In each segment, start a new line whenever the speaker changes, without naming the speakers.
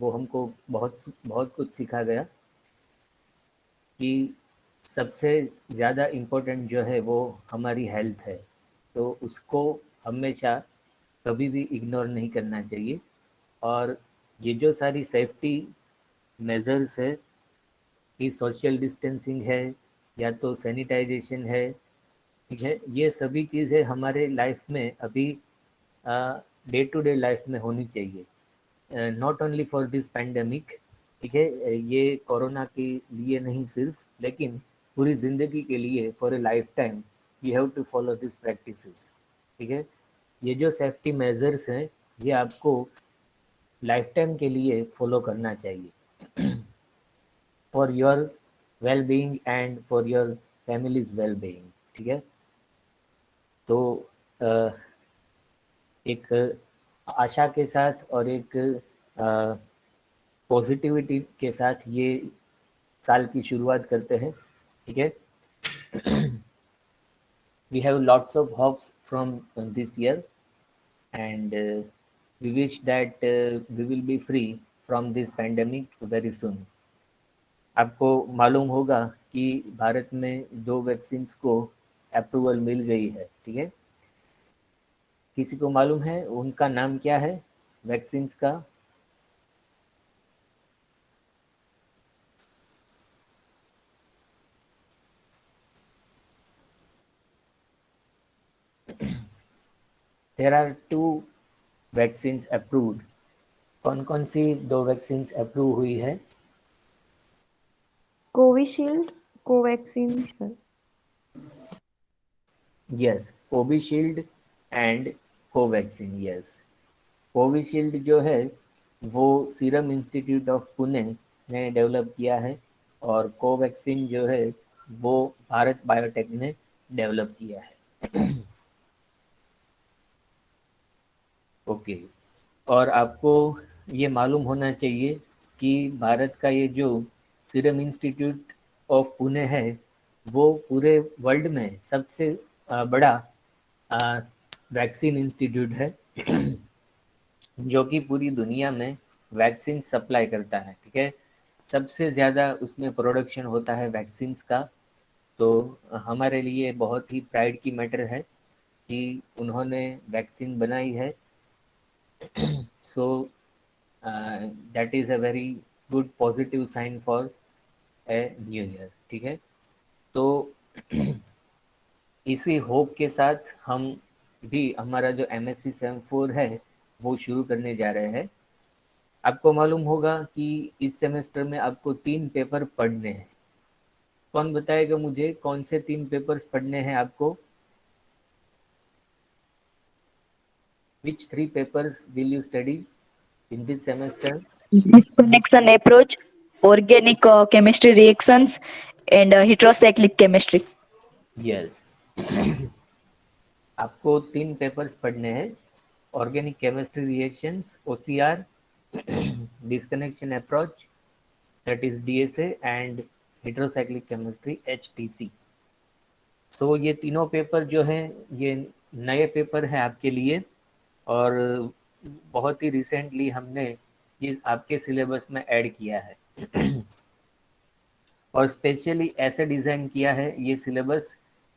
वो हमको बहुत बहुत कुछ सिखा गया कि सबसे ज़्यादा इम्पोर्टेंट जो है वो हमारी हेल्थ है, तो उसको हमेशा कभी भी इग्नोर नहीं करना चाहिए। और ये जो सारी सेफ्टी मेजर्स है कि सोशल डिस्टेंसिंग है या तो सैनिटाइजेशन है, ठीक है, ये सभी चीज़ें हमारे लाइफ में अभी डे टू डे लाइफ में होनी चाहिए, not only for this pandemic, ठीक है, ये कोरोना के लिए नहीं सिर्फ, लेकिन पूरी ज़िंदगी के लिए for a life time we have to follow this practices, ठीक है। ये जो सेफ्टी मेजर्स हैं ये आपको लाइफ टाइम के लिए फॉलो करना चाहिए for your well being and for your families well being, ठीक है। तो एक आशा के साथ और एक पॉजिटिविटी के साथ ये साल की शुरुआत करते हैं, ठीक है। We have lots of hopes from this year and we wish that we will be free from this pandemic very soon. आपको मालूम होगा कि भारत में 2 वैक्सीन्स को अप्रूवल मिल गई है, ठीक है। किसी को मालूम है उनका नाम क्या है वैक्सीन्स का? There are 2 vaccines approved. कौन कौन सी 2 वैक्सीन्स अप्रूव हुई है?
Covishield, Covaxin sir.
Yes, Covishield and Covaxin. Yes, Covishield जो है वो सीरम इंस्टीट्यूट ऑफ पुणे ने डेवलप किया है और कोवैक्सीन जो है वो भारत बायोटेक ने डेवलप किया है। ओके, और आपको ये मालूम होना चाहिए कि भारत का ये जो सीरम इंस्टीट्यूट ऑफ पुणे है वो पूरे वर्ल्ड में सबसे बड़ा वैक्सीन इंस्टीट्यूट है जो कि पूरी दुनिया में वैक्सीन सप्लाई करता है, ठीक है। सबसे ज़्यादा उसमें प्रोडक्शन होता है वैक्सीन्स का, तो हमारे लिए बहुत ही प्राइड की मैटर है कि उन्होंने वैक्सीन बनाई है। So that is a very good positive sign for a new year, ठीक है। तो इसी होप के साथ हम भी हमारा जो MSc सेम 4 है वो शुरू करने जा रहे हैं। आपको मालूम होगा कि इस सेमेस्टर में आपको 3 पेपर पढ़ने हैं। कौन बताएगा मुझे कौन से 3 पेपर्स पढ़ने हैं आपको? Which 3 papers will you study in this semester?
Disconnection approach, organic chemistry reactions, and heterocyclic chemistry.
Yes. आपको 3 पेपर्स पढ़ने हैं, organic chemistry reactions OCR, disconnection approach that is DSA and heterocyclic chemistry HTC। सो ये तीनों paper जो हैं ये नए paper हैं आपके लिए और बहुत ही रिसेंटली हमने ये आपके सिलेबस में ऐड किया है और स्पेशली ऐसे डिज़ाइन किया है ये सिलेबस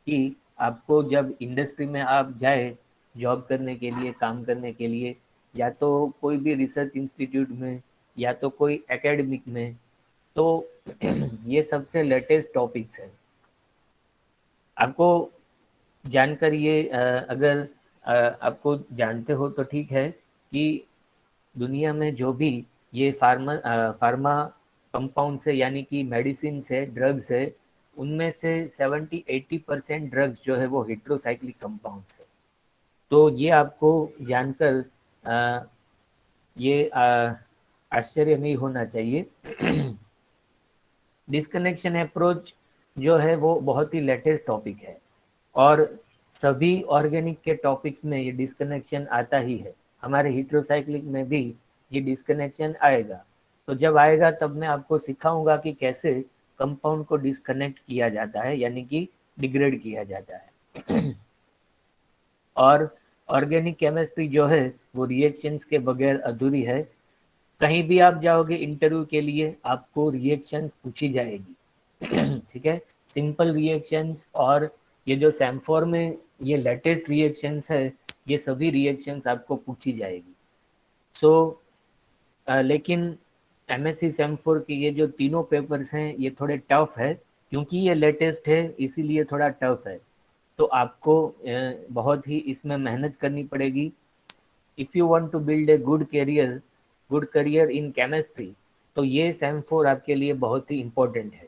कि आपको जब इंडस्ट्री में आप जाए जॉब करने के लिए, काम करने के लिए, या तो कोई भी रिसर्च इंस्टीट्यूट में या तो कोई एकेडमिक में, तो ये सबसे लेटेस्ट टॉपिक्स है। आपको जानकर ये अगर आपको जानते हो तो ठीक है कि दुनिया में जो भी ये फार्मा कंपाउंड है यानी कि मेडिसिन है, ड्रग्स है, उनमें से 70-80% ड्रग्स जो है वो हेटेरोसाइक्लिक कंपाउंड्स है। तो ये आपको जानकर ये आश्चर्य नहीं होना चाहिए। डिस्कनेक्शन अप्रोच जो है वो बहुत ही लेटेस्ट टॉपिक है और सभी ऑर्गेनिक के टॉपिक्स में ये डिस्कनेक्शन आता ही है। हमारे हेटेरोसाइक्लिक में भी ये डिस्कनेक्शन आएगा। तो जब आएगा तब मैं आपको सिखाऊंगा कि कैसे कंपाउंड को डिस्कनेक्ट किया जाता है यानी कि डिग्रेड किया जाता है। और ऑर्गेनिक केमिस्ट्री जो है वो रिएक्शंस के बगैर अधूरी है। कहीं भी आप जाओगे इंटरव्यू के लिए, आपको रिएक्शंस पूछी जाएगी। ठीक है, सिंपल रिएक्शंस, और ये जो सैमफोर में ये लेटेस्ट रिएक्शंस है, ये सभी रिएक्शंस आपको पूछी जाएगी। सो लेकिन एमएससी सैमफोर के ये जो तीनों पेपर्स हैं ये थोड़े टफ है, क्योंकि ये लेटेस्ट है इसीलिए थोड़ा टफ है। तो आपको बहुत ही इसमें मेहनत करनी पड़ेगी। If you want to build a good career in chemistry, तो ये सैम 4 आपके लिए बहुत ही इम्पोर्टेंट है।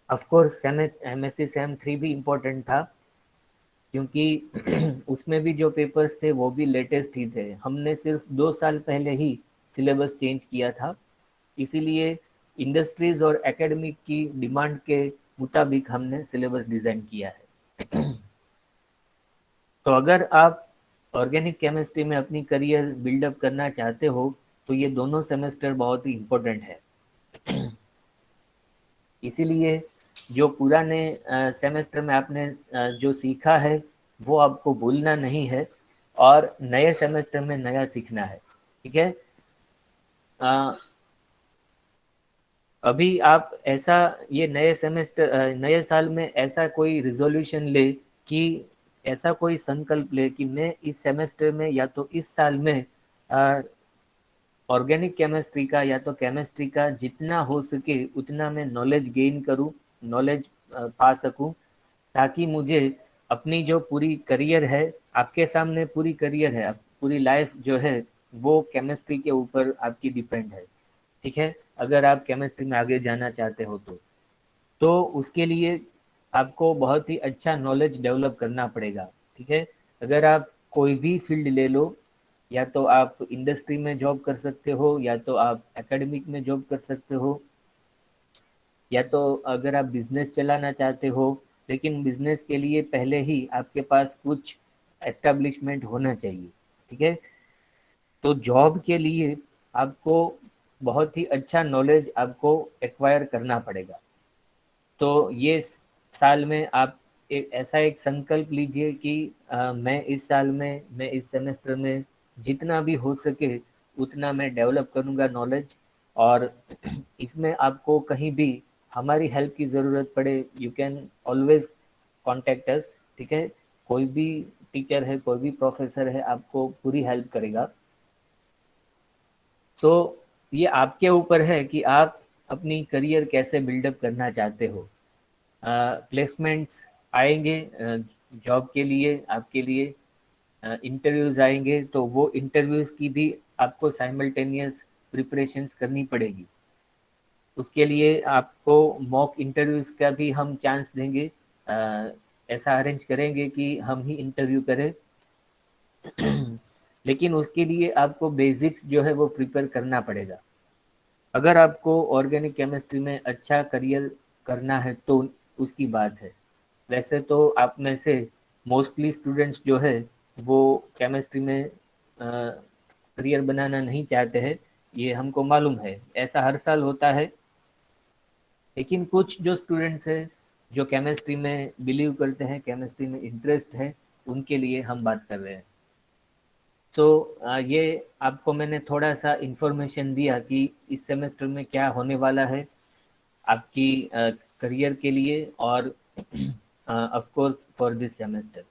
ऑफ कोर्स एमएससी सैम 3 भी इम्पोर्टेंट था, क्योंकि उसमें भी जो पेपर्स थे वो भी लेटेस्ट ही थे। हमने सिर्फ 2 साल पहले ही सिलेबस चेंज किया था, इसीलिए इंडस्ट्रीज और एकेडमिक की डिमांड के मुताबिक हमने सिलेबस डिज़ाइन किया है। तो अगर आप ऑर्गेनिक केमिस्ट्री में अपनी करियर बिल्डअप करना चाहते हो, तो ये दोनों सेमेस्टर बहुत ही इम्पोर्टेंट है। इसीलिए जो पुराने सेमेस्टर में आपने जो सीखा है वो आपको भूलना नहीं है, और नए सेमेस्टर में नया सीखना है। ठीक है, अभी आप ऐसा ये नए साल में ऐसा कोई रिजोल्यूशन ले, कि ऐसा कोई संकल्प ले कि मैं इस सेमेस्टर में या तो इस साल में ऑर्गेनिक केमिस्ट्री का या तो केमिस्ट्री का जितना हो सके उतना मैं नॉलेज गेन करूं, नॉलेज पा सकूं, ताकि मुझे अपनी जो पूरी करियर है, आपके सामने पूरी करियर है, पूरी लाइफ जो है वो केमिस्ट्री के ऊपर आपकी डिपेंड है। ठीक है, अगर आप केमिस्ट्री में आगे जाना चाहते हो तो उसके लिए आपको बहुत ही अच्छा नॉलेज डेवलप करना पड़ेगा। ठीक है, अगर आप कोई भी फील्ड ले लो, या तो आप इंडस्ट्री में जॉब कर सकते हो, या तो आप एकेडमिक में जॉब कर सकते हो, या तो अगर आप बिजनेस चलाना चाहते हो, लेकिन बिजनेस के लिए पहले ही आपके पास कुछ एस्टेब्लिशमेंट होना चाहिए। ठीक है, तो जॉब के लिए आपको बहुत ही अच्छा नॉलेज आपको एक्वायर करना पड़ेगा। तो ये साल में आप एक ऐसा एक संकल्प लीजिए कि मैं इस साल में, मैं इस सेमेस्टर में जितना भी हो सके उतना मैं डेवलप करूँगा नॉलेज। और इसमें आपको कहीं भी हमारी हेल्प की ज़रूरत पड़े, you can always contact us. ठीक है, कोई भी टीचर है, कोई भी प्रोफेसर है, आपको पूरी हेल्प करेगा। सो ये आपके ऊपर है कि आप अपनी करियर कैसे बिल्डअप करना चाहते हो। प्लेसमेंट्स आएंगे जॉब के लिए, आपके लिए इंटरव्यूज़ आएंगे, तो वो इंटरव्यूज़ की भी आपको साइमल्टेनियस प्रिपरेशंस करनी पड़ेगी। उसके लिए आपको मॉक इंटरव्यूज़ का भी हम चांस देंगे, ऐसा अरेंज करेंगे कि हम ही इंटरव्यू करें। लेकिन उसके लिए आपको बेसिक्स जो है वो प्रिपेयर करना पड़ेगा। अगर आपको ऑर्गेनिक केमिस्ट्री में अच्छा करियर करना है तो उसकी बात है। वैसे तो आप में से मोस्टली स्टूडेंट्स जो है वो केमिस्ट्री में करियर बनाना नहीं चाहते हैं, ये हमको मालूम है, ऐसा हर साल होता है। लेकिन कुछ जो स्टूडेंट्स हैं जो केमिस्ट्री में बिलीव करते हैं, केमिस्ट्री में इंटरेस्ट है, उनके लिए हम बात कर रहे हैं। सो ये आपको मैंने थोड़ा सा इंफॉर्मेशन दिया कि इस सेमेस्टर में क्या होने वाला है आपकी करियर के लिए, और of course for this semester.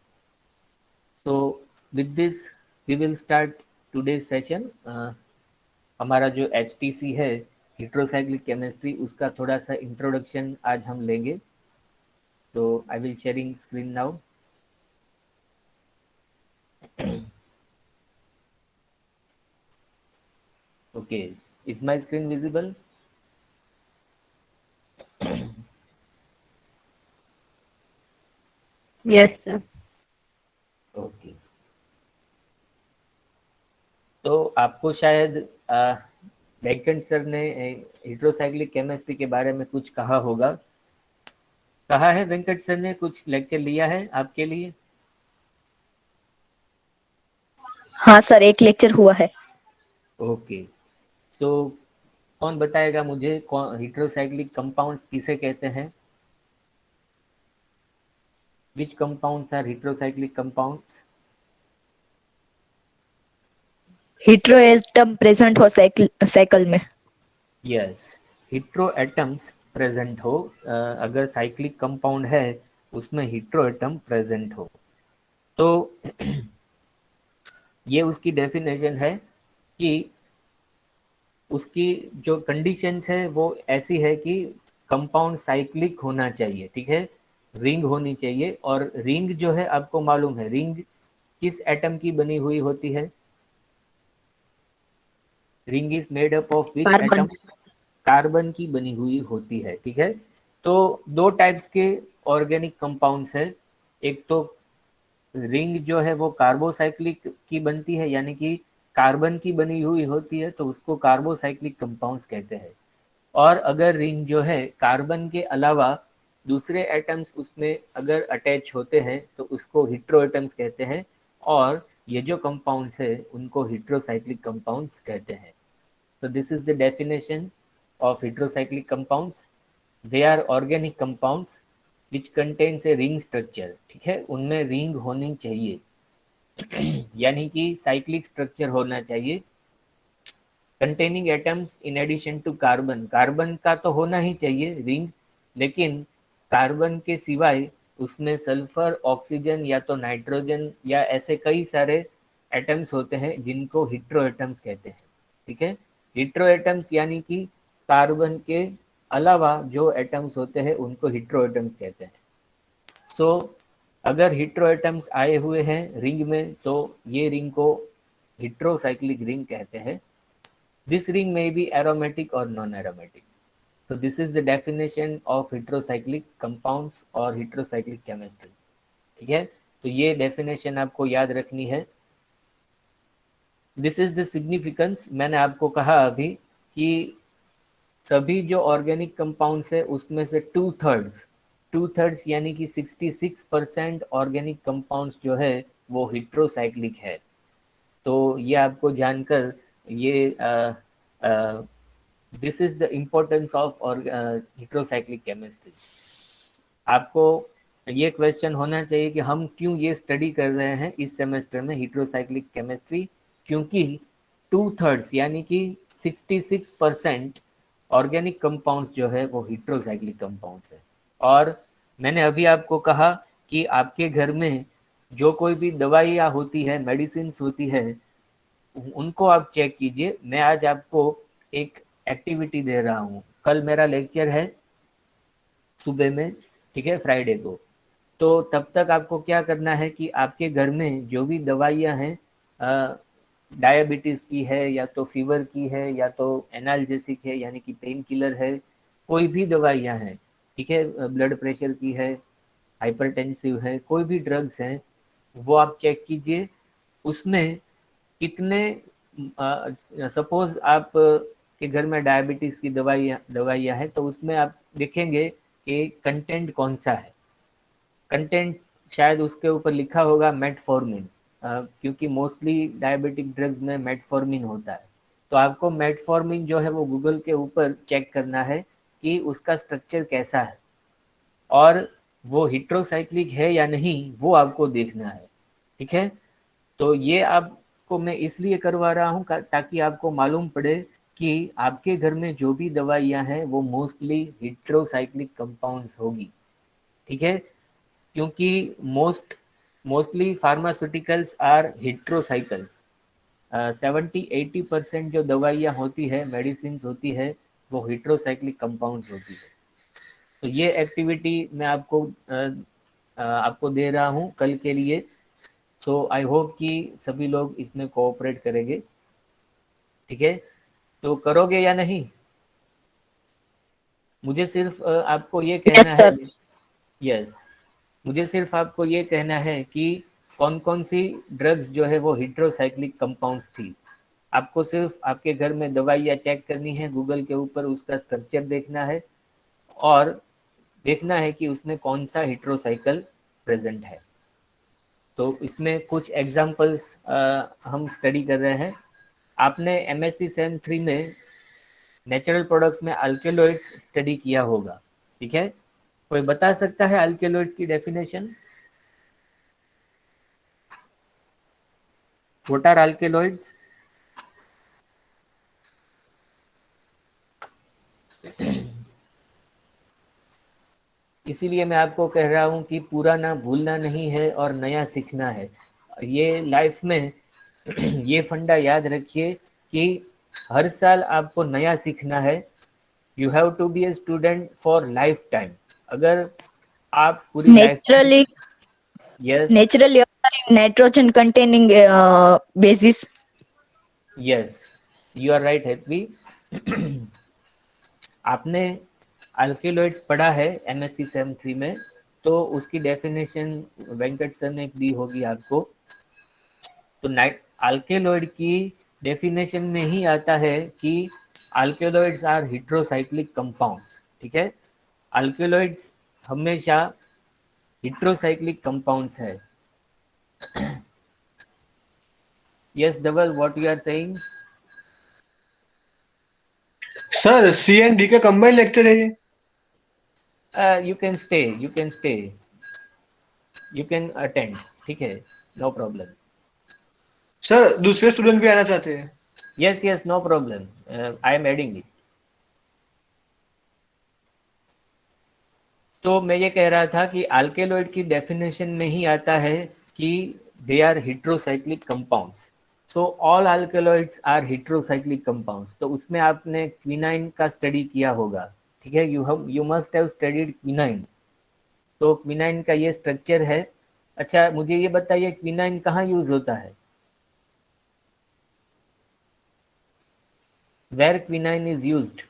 So with this we will start today session. हमारा जो HTC है, हिट्रोसाइक्लिक केमिस्ट्री, उसका थोड़ा सा इंट्रोडक्शन आज हम लेंगे। तो I will sharing screen now. Okay, is my screen visible?
Yes, sir.
Okay, तो आपको शायद वेंकट सर ने हिट्रोसाइक्लिक केमिस्ट्री के बारे में कुछ कहा होगा। कहा है वेंकट सर ने, कुछ लेक्चर लिया है आपके लिए?
हाँ सर, एक लेक्चर हुआ है।
ओके, सो कौन बताएगा मुझे, कौन हिट्रोसाइक्लिक कंपाउंड्स किसे कहते हैं? Which compounds are heterocyclic compounds?
Hetero atom present हो साइकिल में।
यस, हीट्रो एटम्स प्रेजेंट हो, अगर साइक्लिक कंपाउंड है उसमें हीट्रो एटम प्रेजेंट हो तो ये उसकी डेफिनेशन है कि उसकी जो कंडीशंस है वो ऐसी है कि कंपाउंड साइक्लिक होना चाहिए, ठीक है, रिंग होनी चाहिए। और रिंग जो है आपको मालूम है रिंग किस एटम की बनी हुई होती है? Ring is made up of which
carbon.
Atom? Carbon की बनी हुई होती है, ठीक है। तो दो टाइप्स के ऑर्गेनिक कंपाउंड्स है, एक तो रिंग जो है वो कार्बोसाइक्लिक की बनती है, यानी कि कार्बन की बनी हुई होती है, तो उसको कार्बोसाइक्लिक कंपाउंड्स कहते हैं। और अगर रिंग जो है कार्बन के अलावा दूसरे एटम्स उसमें अगर अटैच होते हैं तो उसको हीट्रो एटम्स कहते हैं, और ये जो कंपाउंड्स है उनको हीट्रोसाइक्लिक कंपाउंड्स कहते हैं। So this is the definition of heterocyclic compounds. They are organic compounds which contains a ring structure, ठीक है, उनमें रिंग होनी चाहिए यानी कि साइक्लिक स्ट्रक्चर होना चाहिए, containing atoms in addition to carbon. Carbon का तो होना ही चाहिए रिंग, लेकिन कार्बन के सिवाय उसमें सल्फर, ऑक्सीजन या तो नाइट्रोजन या ऐसे कई सारे एटम्स होते हैं जिनको हीट्रो एटम्स कहते हैं, ठीक है। हीट्रो एटम्स यानी कि कार्बन के अलावा जो एटम्स होते हैं उनको हीट्रो एटम्स कहते हैं। सो अगर हीट्रो एटम्स आए हुए हैं रिंग में तो ये रिंग को हीट्रोसाइक्लिक रिंग कहते हैं। This ring may be aromatic or non-aromatic. So this is the definition of heterocyclic compounds or heterocyclic chemistry. ठीक है, तो ये definition आपको याद रखनी है। This is the significance, मैंने आपको कहा अभी कि सभी जो ऑर्गेनिक कंपाउंड्स है उसमें से टू थर्ड्स यानी कि 66% ऑर्गेनिक कंपाउंड्स जो है वो हीट्रोसाइक्लिक है। तो ये आपको जानकर ये this is the importance of heterocyclic chemistry. आपको ये क्वेश्चन होना चाहिए कि हम क्यों ये स्टडी कर रहे हैं इस सेमेस्टर में हीट्रोसाइक्लिक केमिस्ट्री, क्योंकि टू थर्ड्स यानी कि 66% ऑर्गेनिक कंपाउंड्स जो है वो हीट्रोसाइक्लिक कंपाउंड्स है। और मैंने अभी आपको कहा कि आपके घर में जो कोई भी दवाइयाँ होती है, मेडिसिन होती है, उनको आप चेक कीजिए। मैं आज आपको एक एक्टिविटी दे रहा हूँ, कल मेरा लेक्चर है सुबह में, ठीक है, फ्राइडे को। तो तब तक आपको क्या करना है कि आपके घर में जो भी दवाइयाँ हैं, डायबिटीज़ की है या तो फीवर की है या तो एनाल्जेसिक है यानी कि पेन किलर है, कोई भी दवाइयाँ हैं, ठीक है, ब्लड प्रेशर की है, हाइपरटेंसिव है, कोई भी ड्रग्स हैं, वो आप चेक कीजिए उसमें कितने, सपोज आप के घर में डायबिटीज़ की दवाइयाँ है तो उसमें आप देखेंगे कि कंटेंट कौन सा है। कंटेंट शायद उसके ऊपर लिखा होगा मेटफॉर्मिन, क्योंकि मोस्टली डायबिटिक ड्रग्स में मेटफॉर्मिन होता है। तो आपको मेटफॉर्मिन जो है वो गूगल के ऊपर चेक करना है कि उसका स्ट्रक्चर कैसा है और वो हीट्रोसाइक्लिक है या नहीं, वो आपको देखना है, ठीक है। तो ये आपको मैं इसलिए करवा रहा हूँ ताकि आपको मालूम पड़े कि आपके घर में जो भी दवाइयाँ हैं वो मोस्टली हीट्रोसाइक्लिक कंपाउंड्स होगी, ठीक है, क्योंकि मोस्टली फार्मास्यूटिकल्स आर हीट्रोसाइकल्स। 70-80% जो दवाइयाँ होती है, मेडिसिन होती है, वो हीट्रोसाइक्लिक कंपाउंड्स होती है। तो ये एक्टिविटी मैं आपको दे रहा हूँ कल के लिए। सो आई होप कि सभी लोग इसमें कोऑपरेट करेंगे, ठीक है। तो करोगे या नहीं? मुझे सिर्फ आपको ये
यस
कहना है,
सर।
यस, मुझे सिर्फ आपको ये कहना है कि कौन कौन सी ड्रग्स जो है वो हीट्रोसाइक्लिक कंपाउंड्स थी। आपको सिर्फ आपके घर में दवाइयाँ चेक करनी है, गूगल के ऊपर उसका स्ट्रक्चर देखना है और देखना है कि उसमें कौन सा हीट्रोसाइकल प्रेजेंट है। तो इसमें कुछ एग्जांपल्स हम स्टडी कर रहे हैं। आपने एमएससी सेम 3 में नेचुरल प्रोडक्ट्स में अल्केलॉइड्स स्टडी किया होगा, ठीक है। कोई बता सकता है अल्केलॉइड्स की डेफिनेशन? What are अल्केलॉइड्स? इसीलिए मैं आपको कह रहा हूँ कि पुराना भूलना नहीं है और नया सीखना है। ये लाइफ में ये फंडा याद रखिए कि हर साल आपको नया सीखना है। You have to be a student for life time. अगर आप पूरी life time,
Naturally,
yes
naturally occurring nitrogen containing bases.
Yes, you are right Hetvi. आपने अल्केलॉइड्स पढ़ा है एमएससी सेम 3 में, तो उसकी डेफिनेशन वेंकट सर ने दी होगी आपको। तो नाइट अल्केलॉइड की डेफिनेशन में ही आता है कि अल्केलॉइड्स आर हेट्रोसाइक्लिक कंपाउंड्स। ठीक है, अल्केलॉइड्स हमेशा हेट्रोसाइक्लिक कंपाउंड्स है। Yes Dhaval, what you are saying?
Sir C and D का कंबाइन लेक्चर है ये?
You can stay, you can stay, you can attend, ठीक है, नो प्रॉब्लम।
सर दूसरे स्टूडेंट भी आना चाहते हैं।
Yes, yes, no problem. I am adding it. तो मैं ये कह रहा था कि अल्केलॉइड की डेफिनेशन में ही आता है कि they are heterocyclic compounds. So all alkaloids are heterocyclic compounds. तो उसमें आपने क्विनाइन का स्टडी किया होगा, ठीक है, you must have studied quinine. तो क्विनाइन का ये स्ट्रक्चर है। अच्छा, मुझे ये बताइए क्विनाइन कहाँ यूज होता है? Where quinine is used?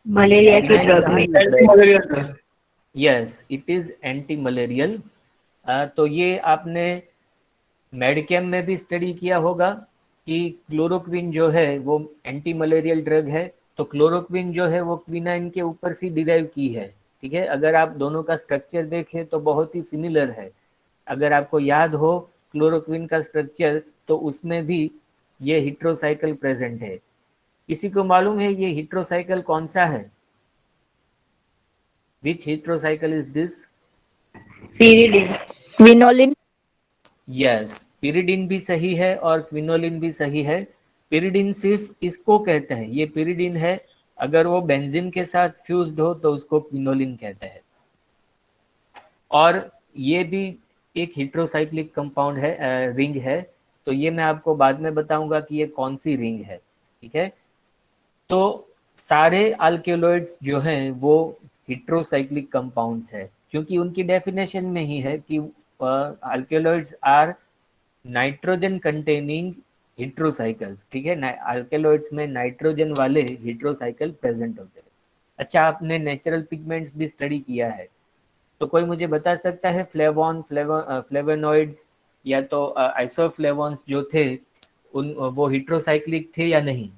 Malaria की ड्रग में।
Anti malaria sir.
Yes, it is anti malarial. तो ये आपने मेडिकेम में भी स्टडी किया होगा कि क्लोरोक्विन जो है वो एंटी मलेरियल ड्रग है। तो क्लोरोक्विन जो है वो क्विनाइन के ऊपर से डिराइव की है। ठीक है, अगर आप दोनों का स्ट्रक्चर देखें तो बहुत ही सिमिलर है। अगर आपको याद हो क्लोरोक्विन का स्ट्रक्चर, तो उसमें भी ये हेट्रोसाइकिल प्रेजेंट है। किसी को मालूम है ये हेट्रोसाइकिल कौन सा है? Which heterocycle is this?
Pyridine.
Quinoline.
Yes, pyridine भी सही है और क्विनोलिन भी सही है। पिरिडिन सिर्फ इसको कहते हैं, ये पिरिडिन है। अगर वो बेंजीन के साथ फ्यूज्ड हो तो उसको क्विनोलिन कहते हैं। और ये भी एक हेट्रोसाइक्लिक कंपाउंड है, रिंग है। तो ये मैं आपको बाद में बताऊंगा कि ये कौन सी रिंग है। ठीक है, तो सारे अल्केलॉइड्स जो हैं वो हेट्रोसाइक्लिक कंपाउंड्स है, क्योंकि उनकी डेफिनेशन में ही है कि अल्केलॉइड्स आर नाइट्रोजन कंटेनिंग हेट्रोसाइकल्स। ठीक है, अल्केलॉइड्स में नाइट्रोजन वाले हेट्रोसाइकल प्रेजेंट होते हैं। अच्छा, आपने नेचुरल पिगमेंट्स भी स्टडी किया है, तो कोई मुझे बता सकता है फ्लेवोनॉइड्स या तो आइसोफ्लेवोन्स जो थे उन वो हेट्रोसाइक्लिक थे या नहीं?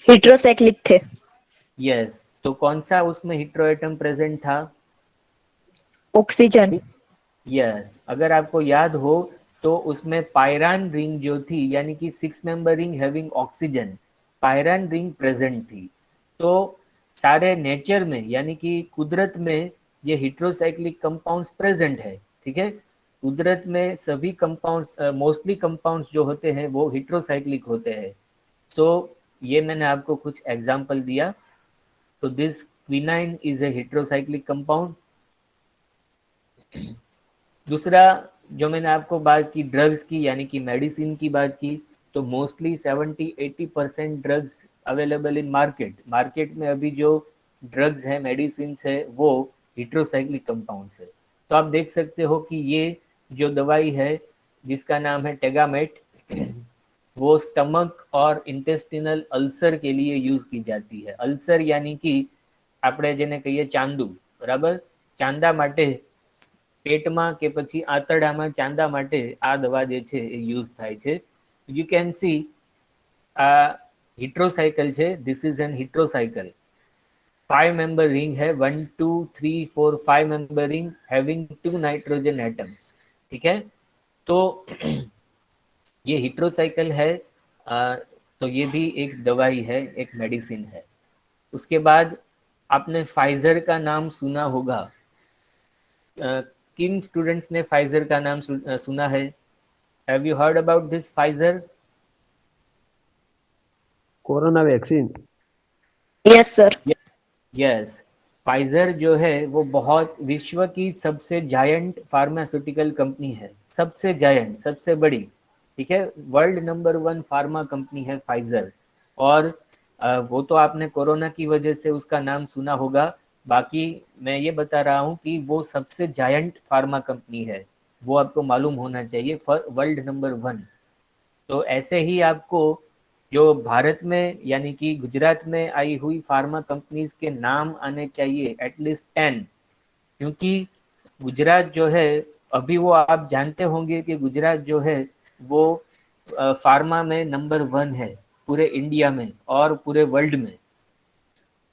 Heterocyclic थे।
यस, तो कौन सा उसमें हेट्रोएटम प्रेजेंट था?
ऑक्सीजन।
यस, अगर आपको याद हो तो उसमें पायरान रिंग जो थी, यानी कि 6 member ring having oxygen, pyran ring present थी। तो सारे नेचर में यानी कि कुदरत में ये हेट्रोसाइक्लिक कंपाउंड्स प्रेजेंट है। ठीक है, कुदरत में सभी कंपाउंड्स, मोस्टली कंपाउंड्स जो होते हैं वो हेट्रोसाइक्लिक होते हैं। सो ये मैंने आपको कुछ एग्जांपल दिया। So this quinine is a heterocyclic compound. दूसरा जो मैंने आपको बात की ड्रग्स की, यानी कि मेडिसिन की बात की, तो mostly 70-80% drugs available in market में अभी जो ड्रग्स है, मेडिसिन है, वो हेट्रोसाइक्लिक कंपाउंड्स है। तो आप देख सकते हो कि ये जो दवाई है जिसका नाम है टेगामेट, वो स्टमक और इंटेस्टिनल अल्सर के लिए यूज की जाती है। अल्सर यानी कि આપણે જેને કહીએ ચાંદુ, બરાબર? ચાંદા માટે પેટમાં કે પછી આંતરડામાં ચાંદા માટે આ દવા જે છે એ યુઝ થાય છે. યુ કેન સી આ હિટ્રોસાઇકલ છે, this is an heterocycle. 5 member ring है, 1 2 3 4 5 member ring having 2 nitrogen atoms. ठीक है, तो ये हेट्रोसाइकिल है। तो ये भी एक दवाई है, एक मेडिसिन है। उसके बाद आपने फाइजर का नाम सुना होगा। किन स्टूडेंट्स ने फाइजर का नाम सुना है? Have you heard about this Pfizer?
Corona vaccine.
Yes sir.
Yes, Pfizer जो है वो बहुत विश्व की सबसे जायंट फार्मास्यूटिकल कंपनी है, सबसे जायंट, सबसे बड़ी, ठीक है, वर्ल्ड नंबर 1 फार्मा कंपनी है फाइजर। और वो तो आपने कोरोना की वजह से उसका नाम सुना होगा, बाकी मैं ये बता रहा हूँ कि वो सबसे जायंट फार्मा कंपनी है, वो आपको मालूम होना चाहिए, वर्ल्ड नंबर 1। तो ऐसे ही आपको जो भारत में यानी कि गुजरात में आई हुई फार्मा कंपनीज के नाम आने चाहिए, एटलीस्ट 10, क्योंकि गुजरात जो है, अभी वो आप जानते होंगे कि गुजरात जो है वो फार्मा में नंबर 1 है पूरे इंडिया में और पूरे वर्ल्ड में।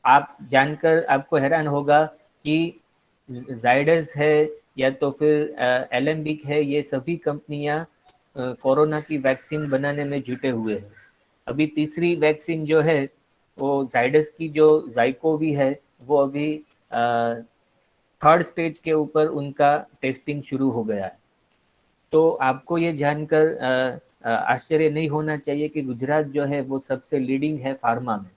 आप जानकर आपको हैरान होगा कि जाइडस है या तो फिर एलेम्बिक है, ये सभी कंपनियां कोरोना की वैक्सीन बनाने में जुटे हुए हैं। अभी तीसरी वैक्सीन जो है वो जाइडस की जो जाइकोवी है, वो अभी थर्ड स्टेज के ऊपर उनका टेस्टिंग शुरू हो गया है। तो आपको ये जानकर आश्चर्य नहीं होना चाहिए कि गुजरात जो है वो सबसे लीडिंग है फार्मा में।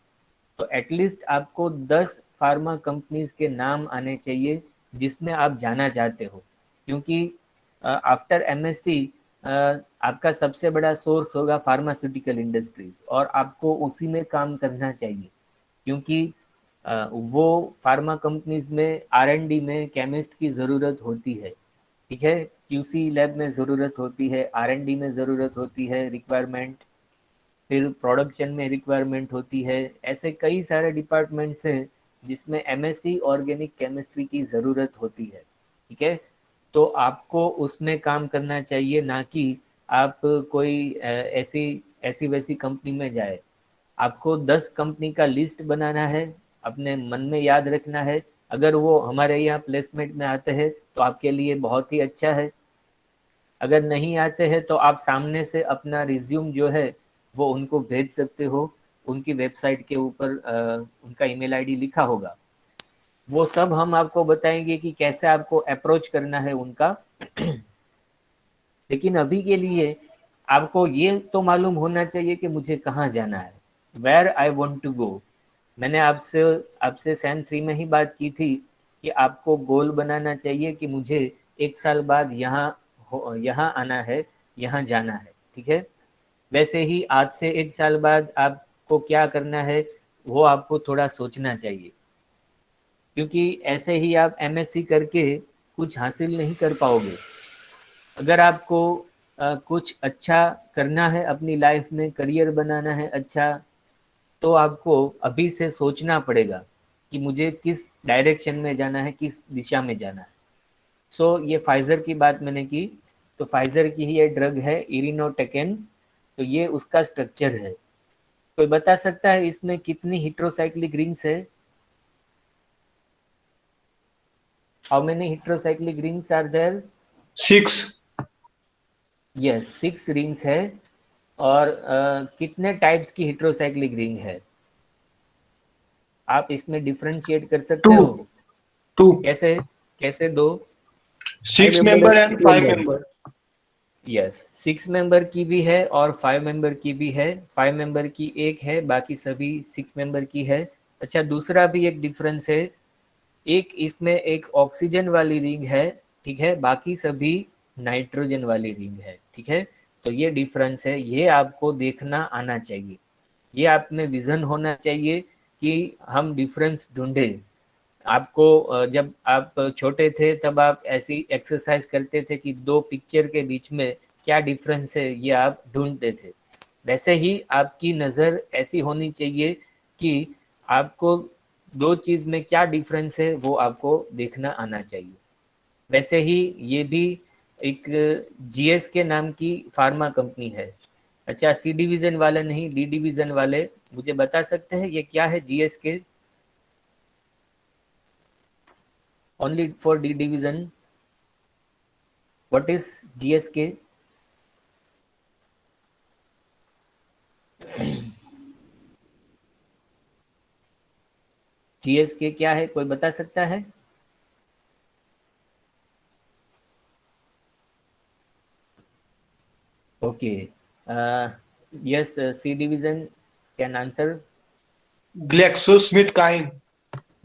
तो एटलीस्ट आपको 10 फार्मा कंपनीज के नाम आने चाहिए जिसमें आप जाना चाहते हो, क्योंकि आफ्टर एमएससी आपका सबसे बड़ा सोर्स होगा फार्मास्यूटिकल इंडस्ट्रीज, और आपको उसी में काम करना चाहिए, क्योंकि वो फार्मा कंपनीज में R&D में केमिस्ट की ज़रूरत होती है, ठीक है, क्यूसी लैब में ज़रूरत होती है, R&D में ज़रूरत होती है, रिक्वायरमेंट, फिर प्रोडक्शन में रिक्वायरमेंट होती है। ऐसे कई सारे डिपार्टमेंट्स हैं जिसमें एमएससी ऑर्गेनिक केमिस्ट्री की ज़रूरत होती है, ठीक है। तो आपको उसमें काम करना चाहिए, ना कि आप कोई ऐसी ऐसी वैसी कंपनी में जाए। आपको 10 कंपनी का लिस्ट बनाना है, अपने मन में याद रखना है। अगर वो हमारे यहाँ प्लेसमेंट में आते हैं तो आपके लिए बहुत ही अच्छा है, अगर नहीं आते हैं तो आप सामने से अपना रिज्यूम जो है वो उनको भेज सकते हो। उनकी वेबसाइट के ऊपर उनका ईमेल आईडी लिखा होगा, वो सब हम आपको बताएंगे कि कैसे आपको अप्रोच करना है उनका। लेकिन अभी के लिए आपको ये तो मालूम होना चाहिए कि मुझे कहाँ जाना है, where I want to go. मैंने आपसे आपसे सैन 3 में ही बात की थी कि आपको गोल बनाना चाहिए कि मुझे 1 साल बाद यहाँ आना है, यहाँ जाना है, ठीक है। वैसे ही आज से 1 साल बाद आपको क्या करना है वो आपको थोड़ा सोचना चाहिए, क्योंकि ऐसे ही आप एमएससी करके कुछ हासिल नहीं कर पाओगे। अगर आपको कुछ अच्छा करना है अपनी लाइफ में, करियर बनाना है अच्छा, तो आपको अभी से सोचना पड़ेगा कि मुझे किस डायरेक्शन में जाना है, किस दिशा में जाना है। सो ये फाइजर की बात मैंने की, तो फाइजर की ही ये ड्रग है इरिनोटेकेन, तो ये उसका स्ट्रक्चर है। कोई बता सकता है इसमें कितनी हेटेरोसाइक्लिक रिंग्स है? How many heterocyclic rings are there?
6।
Yes, 6 rings है। और कितने टाइप्स की हेटेरोसाइक्लिक रिंग है? आप इसमें डिफरेंशिएट कर सकते
2।
हो?
2।
कैसे? कैसे दो?
6 member and 5 member.
Yes, 6 member की भी है और 5 मेंबर की भी है। 5 मेंबर की एक है, बाकी सभी 6 मेंबर की है। अच्छा, दूसरा भी एक डिफरेंस है, एक इसमें एक ऑक्सीजन वाली रिंग है, ठीक है, बाकी सभी नाइट्रोजन वाली रिंग है, ठीक है। तो ये डिफरेंस है, ये आपको देखना आना चाहिए, ये आप में विजन होना चाहिए कि हम डिफरेंस ढूंढें। आपको जब आप छोटे थे तब आप ऐसी एक्सरसाइज करते थे कि दो पिक्चर के बीच में क्या डिफरेंस है ये आप ढूंढते थे। वैसे ही आपकी नज़र ऐसी होनी चाहिए कि आपको दो चीज़ में क्या डिफरेंस है वो आपको देखना आना चाहिए। वैसे ही ये भी एक जीएस के नाम की फार्मा कंपनी है। अच्छा, सी डिवीज़न वाले नहीं, डी डिवीज़न वाले मुझे बता सकते हैं ये क्या है जीएस के? Only for D division, what is GSK? GSK क्या है, कोई बता सकता है? Okay. Yes, C division can answer.
GlaxoSmithKline.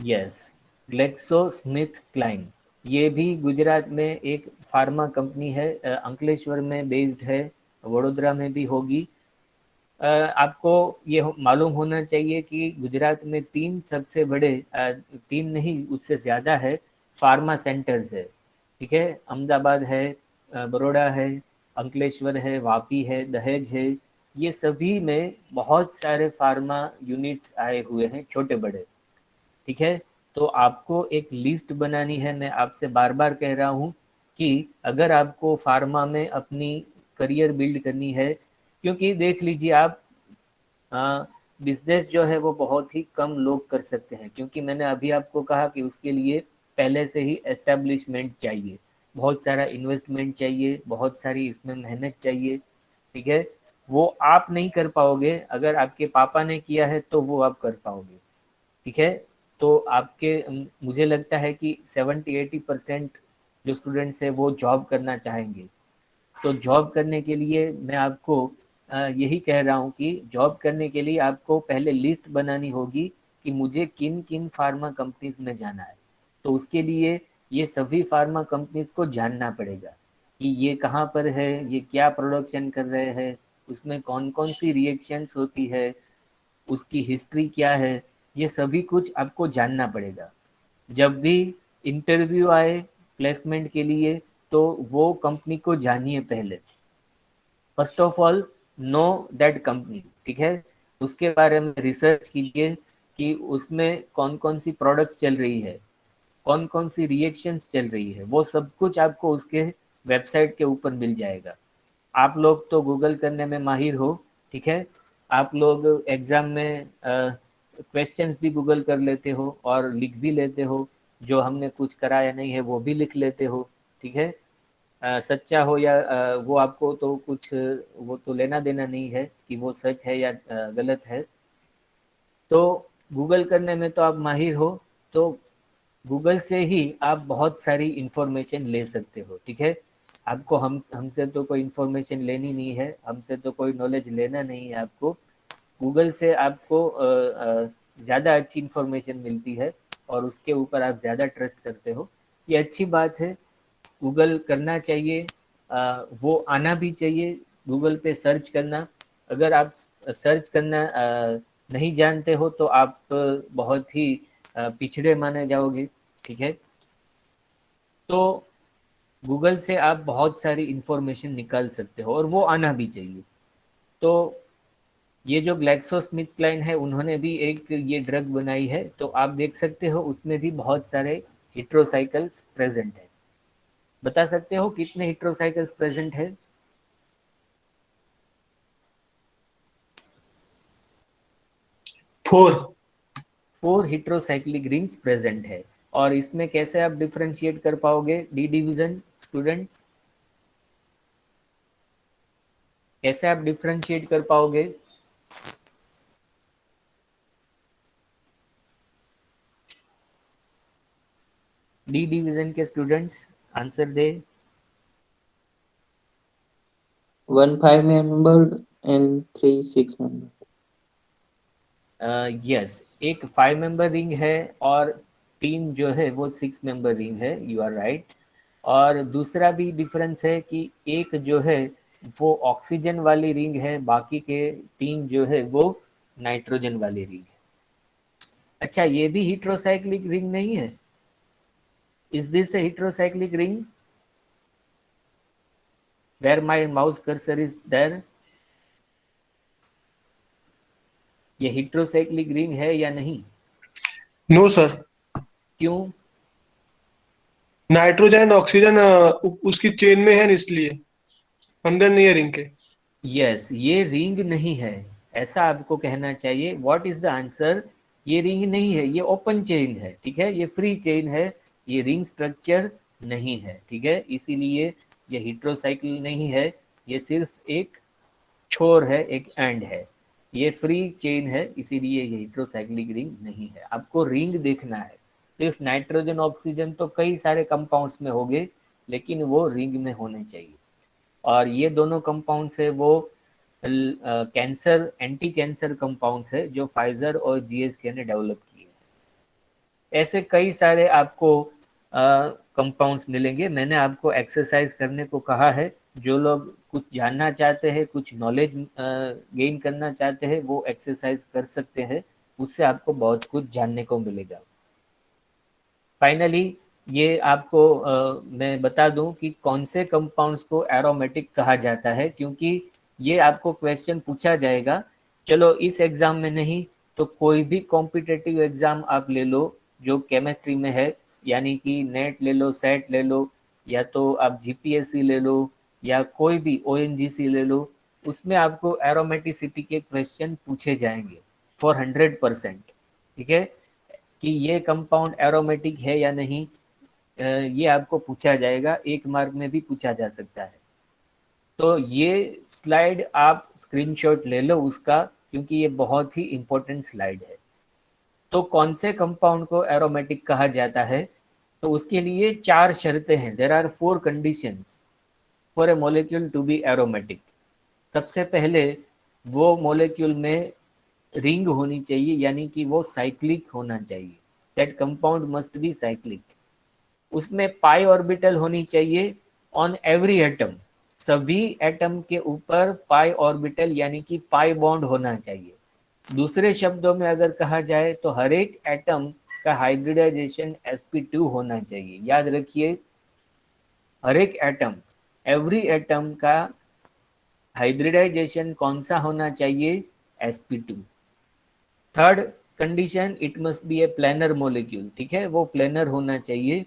Yes, GlaxoSmithKline, ये भी गुजरात में एक फार्मा कंपनी है, अंकलेश्वर में बेस्ड है, वडोदरा में भी होगी। आपको ये मालूम होना चाहिए कि गुजरात में तीन सबसे बड़े, तीन नहीं उससे ज़्यादा है, फार्मा सेंटर्स है। ठीक है, अहमदाबाद है, बड़ौदा है, अंकलेश्वर है, वापी है, दहेज है। ये सभी में बहुत सारे फार्मा यूनिट्स आए हुए हैं, छोटे बड़े। ठीक है, तो आपको एक लिस्ट बनानी है। मैं आपसे बार बार कह रहा हूँ कि अगर आपको फार्मा में अपनी करियर बिल्ड करनी है, क्योंकि देख लीजिए आप, बिजनेस जो है वो बहुत ही कम लोग कर सकते हैं, क्योंकि मैंने अभी आपको कहा कि उसके लिए पहले से ही एस्टेब्लिशमेंट चाहिए, बहुत सारा इन्वेस्टमेंट चाहिए, बहुत सारी इसमें मेहनत चाहिए। ठीक है, वो आप नहीं कर पाओगे, अगर आपके पापा ने किया है तो वो आप कर पाओगे। ठीक है, तो आपके मुझे लगता है कि 70-80% जो स्टूडेंट्स हैं वो जॉब करना चाहेंगे। तो जॉब करने के लिए मैं आपको यही कह रहा हूँ कि जॉब करने के लिए आपको पहले लिस्ट बनानी होगी कि मुझे किन किन फार्मा कंपनीज में जाना है। तो उसके लिए ये सभी फार्मा कंपनीज को जानना पड़ेगा कि ये कहाँ पर है, ये क्या प्रोडक्शन कर रहे हैं, उसमें कौन कौन सी रिएक्शंस होती है, उसकी हिस्ट्री क्या है, ये सभी कुछ आपको जानना पड़ेगा। जब भी इंटरव्यू आए प्लेसमेंट के लिए, तो वो कंपनी को जानिए पहले। First of all know that company. ठीक है, उसके बारे में रिसर्च कीजिए कि उसमें कौन कौन सी प्रोडक्ट्स चल रही है, कौन कौन सी रिएक्शंस चल रही है, वो सब कुछ आपको उसके वेबसाइट के ऊपर मिल जाएगा। आप लोग तो गूगल करने में माहिर हो। ठीक है, आप लोग एग्ज़ाम में क्वेश्चंस भी गूगल कर लेते हो और लिख भी लेते हो, जो हमने कुछ कराया नहीं है वो भी लिख लेते हो। ठीक है, सच्चा हो या वो आपको तो कुछ वो तो लेना देना नहीं है कि वो सच है या गलत है। तो गूगल करने में तो आप माहिर हो, तो गूगल से ही आप बहुत सारी इन्फॉर्मेशन ले सकते हो। ठीक है, आपको हमसे तो कोई इन्फॉर्मेशन लेनी नहीं है, हमसे तो कोई नॉलेज लेना नहीं है आपको। गूगल से आपको ज़्यादा अच्छी इन्फॉर्मेशन मिलती है और उसके ऊपर आप ज़्यादा ट्रस्ट करते हो। ये अच्छी बात है, गूगल करना चाहिए, वो आना भी चाहिए। गूगल पे सर्च करना, अगर आप सर्च करना नहीं जानते हो तो आप बहुत ही पिछड़े माने जाओगे। ठीक है, तो गूगल से आप बहुत सारी इन्फॉर्मेशन निकाल सकते हो और वो आना भी चाहिए। तो ये जो ग्लैक्सोस्मिथक्लाइन है, उन्होंने भी एक ये ड्रग बनाई है, तो आप देख सकते हो उसमें भी बहुत सारे हिट्रोसाइकल्स प्रेजेंट है। बता सकते हो कितने हिट्रोसाइकल्स प्रेजेंट है?
4.
4 हिट्रोसाइक्लिक रिंग्स प्रेजेंट है। और इसमें कैसे आप डिफरेंशिएट कर पाओगे डी डिवीजन स्टूडेंट्स? कैसे आप डिफरेंशिएट कर पाओगे? डी डिवीजन के students answer they.
1 5-member and 3 6-member.
Yes, एक 5 मेंबर रिंग है और 3 जो है वो 6 मेंबर रिंग है, यू आर राइट। और दूसरा भी डिफरेंस है कि एक जो है वो ऑक्सीजन वाली रिंग है, बाकी के 3 जो है वो नाइट्रोजन वाली रिंग है। अच्छा, ये भी हिट्रोसाइक्लिक रिंग नहीं है? Is this a heterocyclic ring? Where my mouse cursor is there? ये हिट्रोसाइक्लिक रिंग है या नहीं?
नो सर,
क्यों?
नाइट्रोजन एंड ऑक्सीजन उसकी चेन में है न, इसलिए अंदर नहीं है रिंग के।
यस, ये रिंग नहीं है, ऐसा आपको कहना चाहिए। What is the answer? ये रिंग नहीं है, ये ओपन चेन है। ठीक है, ये फ्री चेन है, ये रिंग स्ट्रक्चर नहीं है। ठीक है, इसीलिए ये हिट्रोसाइकिल नहीं है, ये सिर्फ एक छोर है, एक एंड है। ये फ्री चेन है, इसीलिए ये हिट्रोसाइक्लिक रिंग नहीं है। आपको रिंग देखना है। सिर्फ नाइट्रोजन ऑक्सीजन तो कई सारे कंपाउंड्स में होंगे, लेकिन वो रिंग में होने चाहिए। और ये दोनों कंपाउंड्स है वो कैंसर एंटी कैंसर कंपाउंड्स है जो फाइजर और जीएसके ने डेवलप किए। ऐसे कई सारे आपको कंपाउंड्स मिलेंगे। मैंने आपको एक्सरसाइज करने को कहा है, जो लोग कुछ जानना चाहते हैं, कुछ नॉलेज गेन करना चाहते हैं, वो एक्सरसाइज कर सकते हैं, उससे आपको बहुत कुछ जानने को मिलेगा। फाइनली ये आपको मैं बता दूं कि कौन से कंपाउंड्स को एरोमेटिक कहा जाता है, क्योंकि ये आपको क्वेश्चन पूछा जाएगा। चलो इस एग्जाम में नहीं तो कोई भी कॉम्पिटिटिव एग्जाम आप ले लो जो केमिस्ट्री में है, यानी कि नेट ले लो, सेट ले लो, या तो आप जीपीएससी ले लो, या कोई भी ओएनजीसी ले लो, उसमें आपको एरोमेटिसिटी के क्वेश्चन पूछे जाएंगे फॉर 100%। ठीक है, कि ये कंपाउंड एरोमेटिक है या नहीं, ये आपको पूछा जाएगा, 1 मार्क में भी पूछा जा सकता है। तो ये स्लाइड आप स्क्रीनशॉट ले लो उसका, क्योंकि ये बहुत ही इंपॉर्टेंट स्लाइड है। तो कौन से कंपाउंड को एरोमेटिक कहा जाता है, तो उसके लिए 4 शर्तें हैं। There are 4 conditions for a molecule to be aromatic. सबसे पहले वो मॉलिक्यूल में रिंग होनी चाहिए, यानी कि वो साइक्लिक होना चाहिए। That compound must be cyclic. उसमें पाई ऑर्बिटल होनी चाहिए ऑन एवरी एटम। सभी एटम के ऊपर पाई ऑर्बिटल यानी कि पाई बॉन्ड होना चाहिए। दूसरे शब्दों में अगर कहा जाए तो हर एक एटम का हाइब्रिडाइजेशन sp2 होना चाहिए। याद रखिए, हर एक एटम, एवरी एटम का हाइब्रिडाइजेशन कौन सा होना चाहिए? sp2। Third condition, it must be A planar molecule. ठीक है, वो प्लेनर होना चाहिए।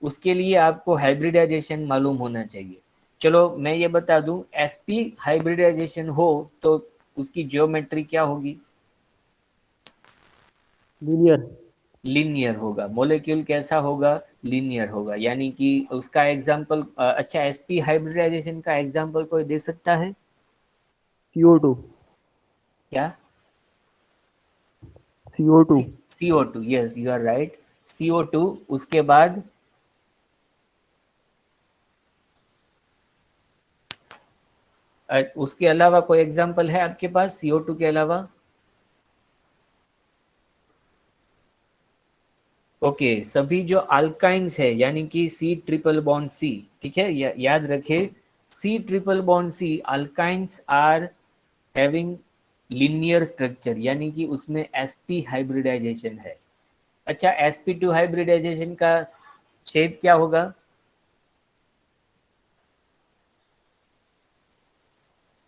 उसके लिए आपको हाइब्रिडाइजेशन मालूम होना चाहिए। चलो मैं ये बता दूं, sp हाइब्रिडाइजेशन हो तो उसकी ज्योमेट्री क्या होगी?
लीनियर।
लीनियर होगा। मॉलिक्यूल कैसा होगा? लीनियर होगा। यानी कि उसका एग्जांपल, अच्छा sp हाइब्रिडाइजेशन का एग्जांपल कोई दे सकता है
CO2।
क्या?
CO2।
CO2, yes you are right, CO2। उसके बाद उसके अलावा कोई एग्जांपल है आपके पास CO2 के अलावा? ओके, सभी जो अल्काइंस है यानी कि C ट्रिपल बॉन्ड C, ठीक है, याद रखें, C triple bond C alkynes are having linear structure, यानी कि उसमें sp हाइब्रिडाइजेशन है। अच्छा, sp2 हाइब्रिडाइजेशन का शेप क्या होगा?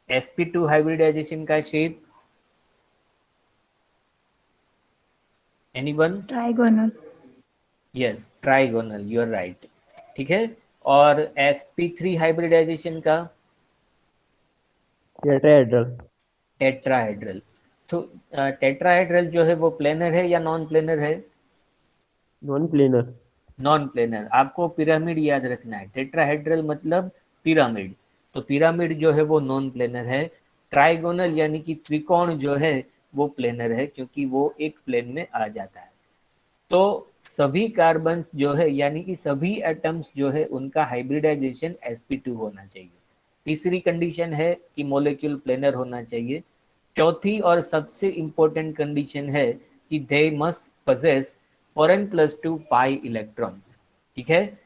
sp2 हाइब्रिडाइजेशन का shape anyone?
Trigonal.
Yes, trigonal, you are right. ठीक है, और sp3 हाइब्रिडाइजेशन का?
टेट्राहेड्रल।
टेट्राहेड्रल। तो टेट्राहेड्रल जो है वो प्लेनर है या नॉन प्लेनर है?
Non planar.
Non planar. आपको पिरामिड याद रखना है, टेट्राहेड्रल मतलब पिरामिड, तो पिरामिड जो है वो नॉन प्लेनर है। ट्राइगोनल यानी कि त्रिकोण जो है वो प्लेनर है, क्योंकि वो एक प्लेन में आ जाता है। तो सभी कार्बन्स जो है यानी कि सभी एटम्स जो है उनका हाइब्रिडाइजेशन sp2 होना चाहिए। तीसरी कंडीशन है कि मॉलिक्यूल प्लेनर होना चाहिए। चौथी और सबसे इंपॉर्टेंट कंडीशन है कि they must possess 4n+2 pi electrons. ठीक है,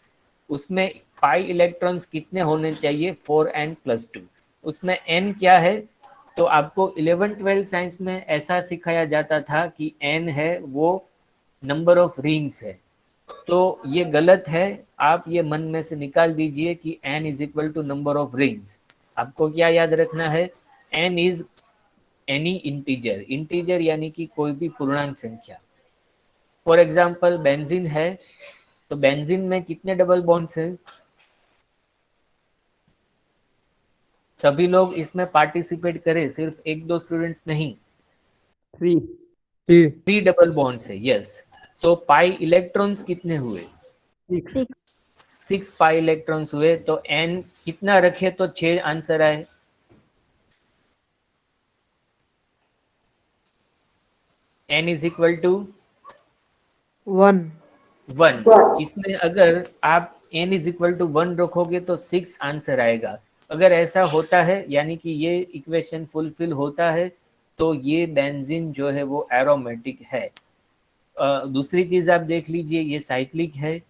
उसमें पाई इलेक्ट्रॉन्स कितने होने चाहिए? 4n+2। उसमें n क्या है? तो आपको 11-12 साइंस में ऐसा सिखाया जाता था कि n है वो नंबर ऑफ रिंग्स है, तो ये गलत है। आप ये मन में से निकाल दीजिए कि n is equal to number of rings. आपको क्या याद रखना है? n is any integer. Integer यानी कि कोई भी पूर्णांक संख्या। फॉर एग्जाम्पल बेंजीन है, तो बेंजीन में कितने डबल बॉन्ड्स हैं? सभी लोग इसमें पार्टिसिपेट करें, सिर्फ 1-2 स्टूडेंट्स नहीं।
3।
3 डबल बॉन्ड्स है, यस। तो पाई इलेक्ट्रॉन्स कितने हुए?
6।
6 पाई इलेक्ट्रॉन्स हुए। तो n कितना रखे तो 6 आंसर आए? n is equal to 1। इसमें अगर आप n इज इक्वल टू 1 रखोगे तो 6 आंसर आएगा। अगर ऐसा होता है यानी कि ये इक्वेशन फुलफिल होता है तो ये बेंजीन जो है वो एरोमेटिक है। दूसरी चीज आप देख लीजिए, ये साइक्लिक है।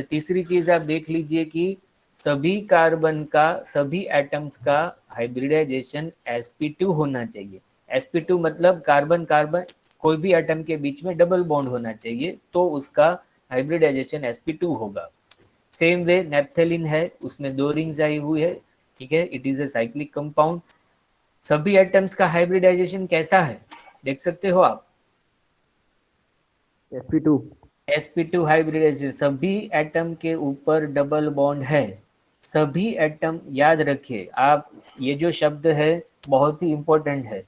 तीसरी चीज आप देख लीजिए कि सभी कार्बन का, सभी एटम्स का हाइब्रिडाइजेशन sp2 होना चाहिए। sp2 मतलब कार्बन कार्बन कोई भी एटम के बीच में डबल बॉन्ड होना चाहिए, तो उसका हाइब्रिडाइजेशन sp2 होगा। सेम वे नेप्थेलिन है, उसमें 2 रिंग्स आई हुई है, ठीक है, it is a cyclic compound. सभी एटम्स का हाइब्रिडाइजेशन कैसा है देख सकते हो आप,
sp2
sp2 हाइब्रिडाइजेशन, सभी एटम के ऊपर डबल बॉन्ड है। सभी एटम, याद रखिए आप, ये जो शब्द है बहुत ही इंपॉर्टेंट है।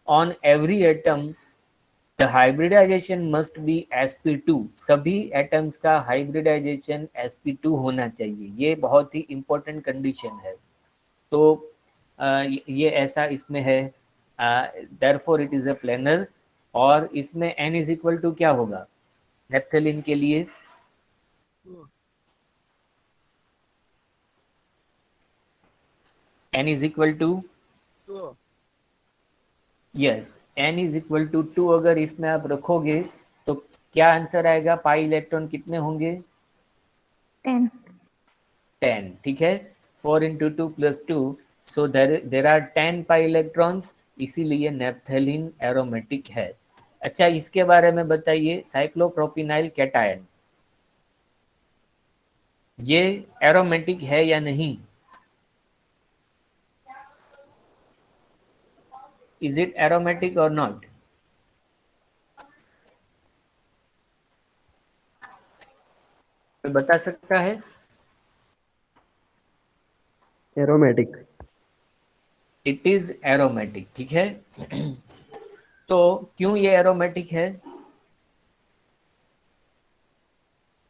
On every atom the hybridisation must be sp2, सभी एटम्स का हाइब्रिडाइजेशन sp2 होना चाहिए, ये बहुत ही इंपॉर्टेंट कंडीशन है। तो ये ऐसा इसमें है, therefore it is a planar. और इसमें n इज इक्वल टू क्या होगा नेप्थेलिन के लिए, n is equal to, yes, n is equal to 2 अगर इसमें आप रखोगे तो क्या आंसर आएगा, पाई इलेक्ट्रॉन कितने होंगे,
10.
10, ठीक है। 4 into 2 plus 2, so there are 10 pi electrons, इसीलिए नेप्थेलिन एरोमेटिक है। अच्छा, इसके बारे में बताइए, साइक्लोप्रोपिनाइल कैटायन, ये एरोमेटिक है या नहीं, इज इट एरोमेटिक और नॉट? कोई बता सकता है?
aromatic.
इट इज एरोमेटिक, ठीक है। तो क्यों ये एरोमेटिक है,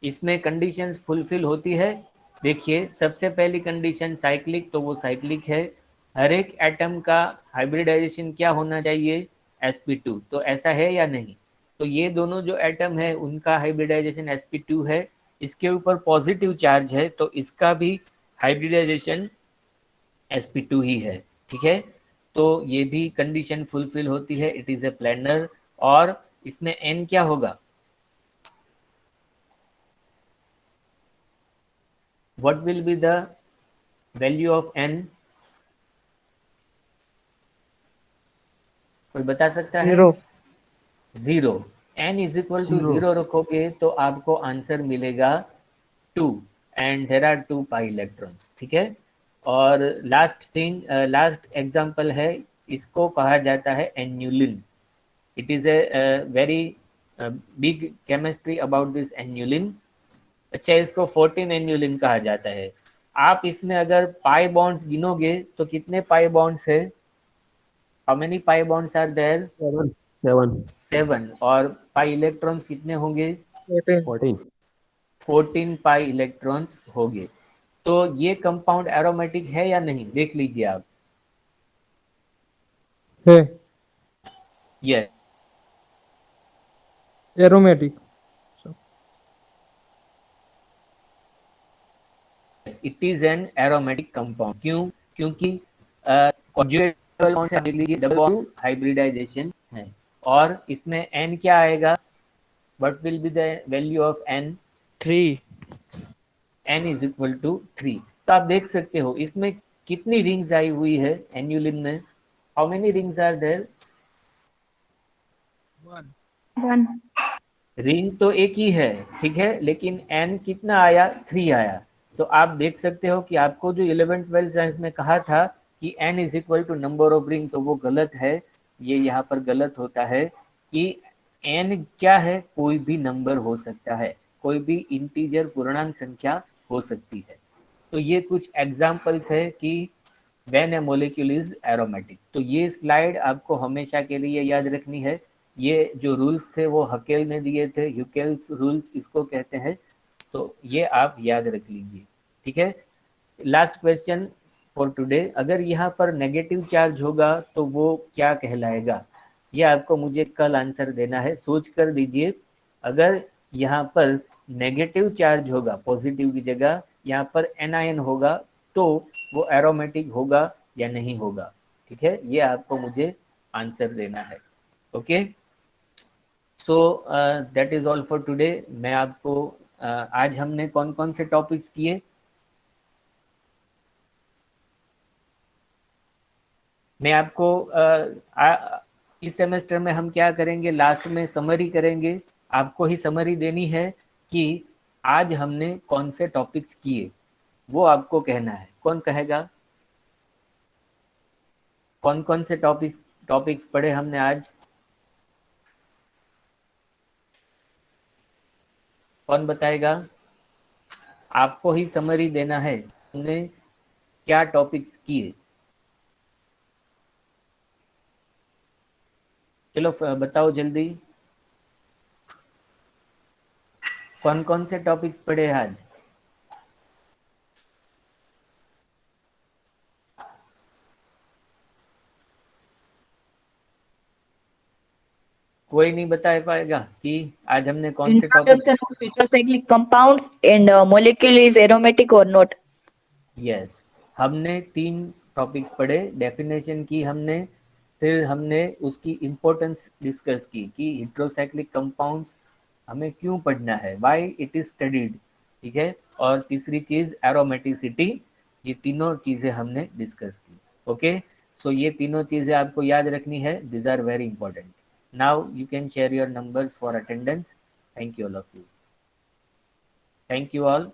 इसमें कंडीशंस फुलफिल होती है। देखिए, सबसे पहली कंडीशन साइक्लिक, तो वो साइक्लिक है। हर एक एटम का हाइब्रिडाइजेशन क्या होना चाहिए, sp2, तो ऐसा है या नहीं? तो ये दोनों जो एटम है उनका हाइब्रिडाइजेशन sp2 है, इसके ऊपर पॉजिटिव चार्ज है तो इसका भी हाइब्रिडाइजेशन sp2 ही है, ठीक है। तो ये भी कंडीशन फुलफिल होती है, इट इज ए प्लेनर। और इसमें n क्या होगा, what will be the value of n, कोई बता सकता है? 0। n इज इक्वल टू 0 रखोगे तो आपको आंसर मिलेगा 2, and there are 2 pi electrons, ठीक है। और लास्ट थिंग, लास्ट एग्जांपल है, इसको कहा जाता है annulene. It is a very big chemistry about this annulene. अच्छा, इसको 14 एन्यूलिन कहा जाता है। आप इसमें अगर पाई बॉन्ड्स गिनोगे तो कितने पाई बॉन्ड्स है, how many pi bonds are there,
7.
7। और पाई इलेक्ट्रॉन्स कितने होंगे,
14.
14 पाई इलेक्ट्रॉन्स होंगे। तो ये कंपाउंड एरोमेटिक है या नहीं, देख लीजिए आप।
है
yes,
aromatic.
It is an aromatic compound. क्यों? क्योंकि कॉन्जुगेट डबल बॉन्ड से देख लीजिए, डबल बॉन्ड हाइब्रिडाइजेशन है। और इसमें n क्या आएगा, what will be the value of n,
3
n is equal to 3। तो आप देख सकते हो इसमें कितनी रिंग्स आई हुई है एन्यूलिन में, how many rings are there,
1.
Ring तो एक ही है, ठीक है, लेकिन n कितना आया, 3 आया। तो आप देख सकते हो कि आपको जो 11th 12th साइंस में कहा था कि n is equal to number of rings, तो वो गलत है, ये यहाँ पर गलत होता है कि n क्या है, कोई भी नंबर हो सकता है, कोई भी इंटीजर पूर्णांक संख्या हो सकती है। तो ये कुछ एग्जाम्पल्स है कि when A molecule is aromatic. तो ये स्लाइड आपको हमेशा के लिए याद रखनी है। ये जो रूल्स थे वो हकेल ने दिए थे, ह्यूकेल्स रूल्स इसको कहते हैं, तो ये आप याद रख लीजिए, ठीक है। लास्ट क्वेश्चन फॉर टुडे, अगर यहाँ पर नेगेटिव चार्ज होगा तो वो क्या कहलाएगा, ये आपको मुझे कल आंसर देना है, सोच कर दीजिए। अगर यहाँ पर नेगेटिव चार्ज होगा, पॉजिटिव की जगह यहाँ पर एनायन होगा, तो वो एरोमेटिक होगा या नहीं होगा, ठीक है, ये आपको मुझे आंसर देना है। Okay, so that is all for today. मैं आपको आज हमने कौन कौन से टॉपिक्स किए? मैं आपको इस सेमेस्टर में हम क्या करेंगे, लास्ट में समरी करेंगे। आपको ही समरी देनी है कि आज हमने कौन से टॉपिक्स किए, वो आपको कहना है। कौन कहेगा? कौन कौन से टॉपिक्स पढ़े हमने आज? कौन बताएगा? आपको ही समरी देना है, हमने क्या टॉपिक्स किए। चलो बताओ जल्दी, कौन कौन से टॉपिक्स पढ़े आज? कोई नहीं बता पाएगा कि आज हमने कौन से topic?
Introduction of heterocyclic compounds and molecule is aromatic or not.
Yes, हमने 3 टॉपिक्स पढ़े। डेफिनेशन की हमने, फिर हमने उसकी इम्पोर्टेंस डिस्कस की कि हेटेरोसाइक्लिक कंपाउंड्स हमें क्यों पढ़ना है, व्हाई इट इज स्टडीड, ठीक है। और तीसरी चीज़ एरोमेटिसिटी। ये तीनों चीज़ें हमने डिस्कस की। ओके, सो ये तीनों चीज़ें आपको याद रखनी है, this are very important. Now you can share your numbers for attendance. Thank you all of you, thank you all.